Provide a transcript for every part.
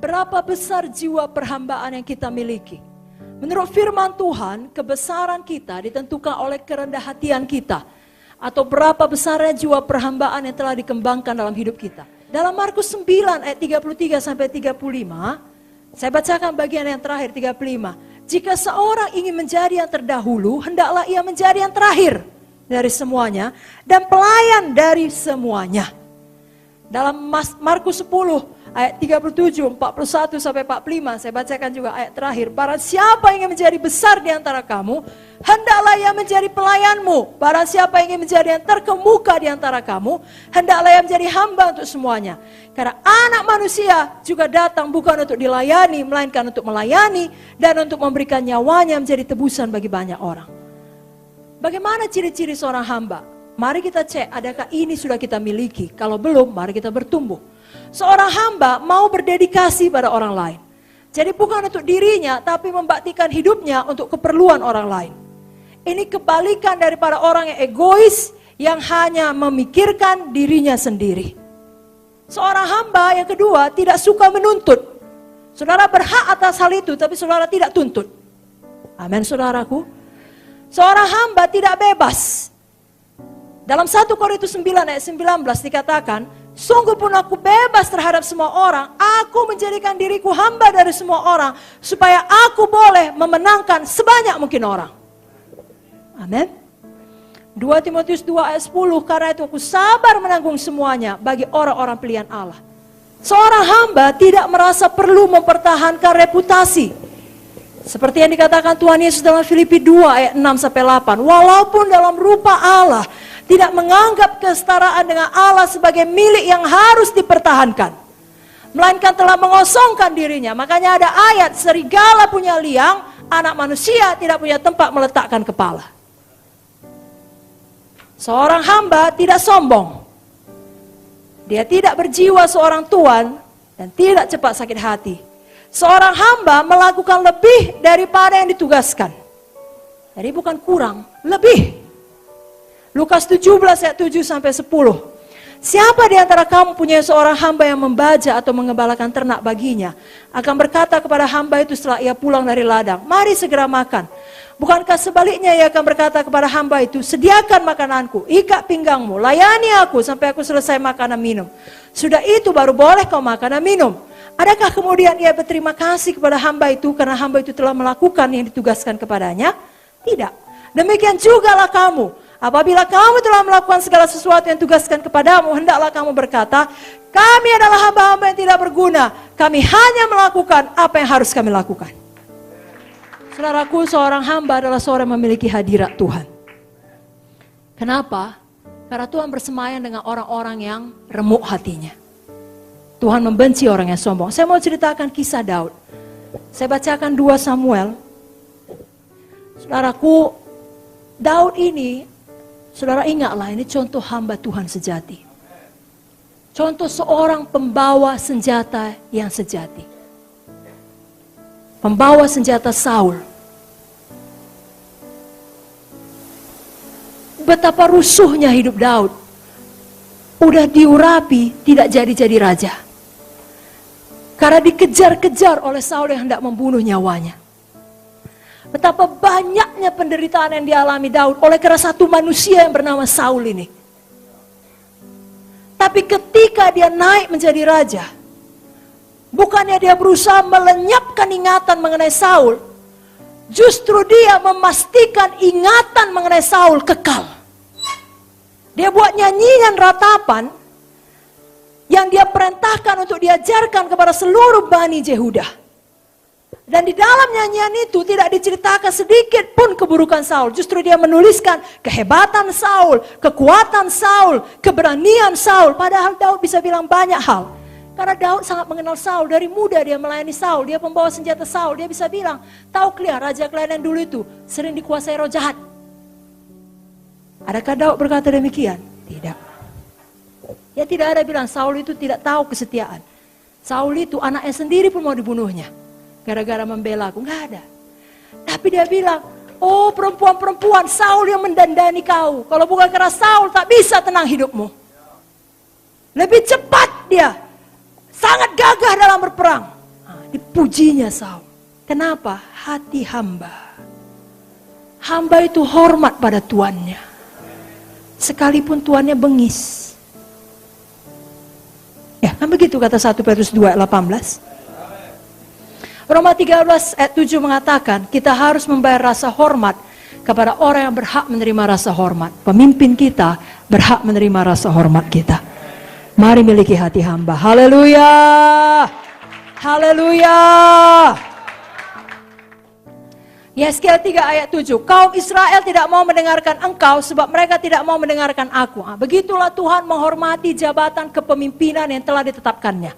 Berapa besar jiwa perhambaan yang kita miliki? Menurut firman Tuhan, kebesaran kita ditentukan oleh kerendah hatian kita. Atau berapa besarnya jiwa perhambaan yang telah dikembangkan dalam hidup kita. Dalam Markus 9 ayat 33 sampai 35, saya bacakan bagian yang terakhir 35. Jika seorang ingin menjadi yang terdahulu, hendaklah ia menjadi yang terakhir dari semuanya dan pelayan dari semuanya. Dalam Markus 10 ayat 37, 41 sampai 45, saya bacakan juga ayat terakhir. Barang siapa ingin menjadi besar di antara kamu, hendaklah ia menjadi pelayanmu. Barang siapa ingin menjadi yang terkemuka di antara kamu, hendaklah ia menjadi hamba untuk semuanya. Karena anak manusia juga datang bukan untuk dilayani, melainkan untuk melayani dan untuk memberikan nyawanya menjadi tebusan bagi banyak orang. Bagaimana ciri-ciri seorang hamba? Mari kita cek, adakah ini sudah kita miliki? Kalau belum, mari kita bertumbuh. Seorang hamba mau berdedikasi pada orang lain. Jadi bukan untuk dirinya, tapi membaktikan hidupnya untuk keperluan orang lain. Ini kebalikan daripada orang yang egois, yang hanya memikirkan dirinya sendiri. Seorang hamba yang kedua tidak suka menuntut. Saudara berhak atas hal itu, tapi saudara tidak tuntut. Amin saudaraku. Seorang hamba tidak bebas. Dalam 1 Korintus 9 ayat 19 dikatakan, sungguh pun aku bebas terhadap semua orang, aku menjadikan diriku hamba dari semua orang, supaya aku boleh memenangkan sebanyak mungkin orang. Amin. 2 Timotius 2 ayat 10, karena itu aku sabar menanggung semuanya bagi orang-orang pilihan Allah. Seorang hamba tidak merasa perlu mempertahankan reputasi. Seperti yang dikatakan Tuhan Yesus dalam Filipi 2 ayat 6-8. Walaupun dalam rupa Allah, tidak menganggap kesetaraan dengan Allah sebagai milik yang harus dipertahankan. Melainkan telah mengosongkan dirinya. Makanya ada ayat, serigala punya liang, anak manusia tidak punya tempat meletakkan kepala. Seorang hamba tidak sombong. Dia tidak berjiwa seorang tuan dan tidak cepat sakit hati. Seorang hamba melakukan lebih daripada yang ditugaskan. Jadi bukan kurang, lebih. Lukas 17 ayat 7-10. Siapa di antara kamu punya seorang hamba yang membaja atau mengembalakan ternak baginya, akan berkata kepada hamba itu setelah ia pulang dari ladang, mari segera makan. Bukankah sebaliknya ia akan berkata kepada hamba itu, sediakan makananku, ikat pinggangmu, layani aku sampai aku selesai makan dan minum. Sudah itu baru boleh kau makan dan minum. Adakah kemudian ia berterima kasih kepada hamba itu karena hamba itu telah melakukan yang ditugaskan kepadanya? Tidak. Demikian jugalah kamu. Apabila kamu telah melakukan segala sesuatu yang tugaskan kepadamu, hendaklah kamu berkata, kami adalah hamba-hamba yang tidak berguna. Kami hanya melakukan apa yang harus kami lakukan. Saudaraku, seorang hamba adalah seorang yang memiliki hadirat Tuhan. Kenapa? Karena Tuhan bersemayam dengan orang-orang yang remuk hatinya. Tuhan membenci orang yang sombong. Saya mau ceritakan kisah Daud. Saya bacakan 2 Samuel. Saudaraku, Daud ini, saudara ingatlah, ini contoh hamba Tuhan sejati. Contoh seorang pembawa senjata yang sejati. Pembawa senjata Saul. Betapa rusuhnya hidup Daud. Udah diurapi, tidak jadi raja. Karena dikejar-kejar oleh Saul yang hendak membunuh nyawanya. Betapa banyaknya penderitaan yang dialami Daud oleh karena satu manusia yang bernama Saul ini. Tapi ketika dia naik menjadi raja, bukannya dia berusaha melenyapkan ingatan mengenai Saul, justru dia memastikan ingatan mengenai Saul kekal. Dia buat nyanyian ratapan yang dia perintahkan untuk diajarkan kepada seluruh Bani Yehuda. Dan di dalam nyanyian itu tidak diceritakan sedikit pun keburukan Saul. Justru dia menuliskan kehebatan Saul, kekuatan Saul, keberanian Saul. Padahal Daud bisa bilang banyak hal. Karena Daud sangat mengenal Saul. Dari muda dia melayani Saul. Dia pembawa senjata Saul. Dia bisa bilang, tahu kalian raja kalian yang dulu itu sering dikuasai roh jahat. Adakah Daud berkata demikian? Tidak. Ya tidak ada bilang Saul itu tidak tahu kesetiaan. Saul itu anaknya sendiri pun mau dibunuhnya. Gara-gara membela aku, enggak ada. Tapi dia bilang, oh perempuan-perempuan, Saul yang mendandani kau. Kalau bukan karena Saul tak bisa tenang hidupmu. Lebih cepat dia, sangat gagah dalam berperang. pujinya Saul. Kenapa? Hati hamba. Hamba itu hormat pada tuannya. Sekalipun tuannya bengis. Ya, kan begitu kata 1 Petrus 2:18. Roma 13 ayat 7 mengatakan kita harus membayar rasa hormat kepada orang yang berhak menerima rasa hormat. Pemimpin kita berhak menerima rasa hormat kita. Mari miliki hati hamba. Haleluya. Haleluya. Yesaya 3 ayat 7. Kaum Israel tidak mau mendengarkan engkau sebab mereka tidak mau mendengarkan aku. Begitulah Tuhan menghormati jabatan kepemimpinan yang telah ditetapkannya.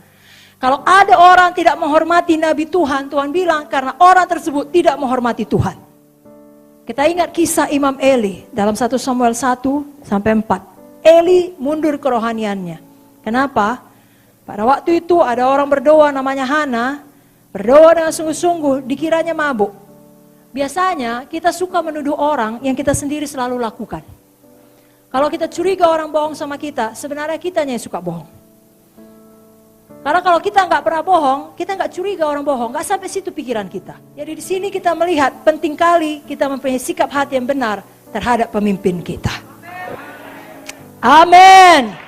Kalau ada orang tidak menghormati Nabi Tuhan, Tuhan bilang karena orang tersebut tidak menghormati Tuhan. Kita ingat kisah Imam Eli dalam 1 Samuel 1-4. Eli mundur kerohaniannya. Kenapa? Pada waktu itu ada orang berdoa namanya Hana, berdoa dengan sungguh-sungguh, dikiranya mabuk. Biasanya kita suka menuduh orang yang kita sendiri selalu lakukan. Kalau kita curiga orang bohong sama kita, sebenarnya kitanya yang suka bohong. Karena kalau kita nggak pernah bohong, kita nggak curiga orang bohong, nggak sampai situ pikiran kita. Jadi di sini kita melihat penting kali kita mempunyai sikap hati yang benar terhadap pemimpin kita. Amin.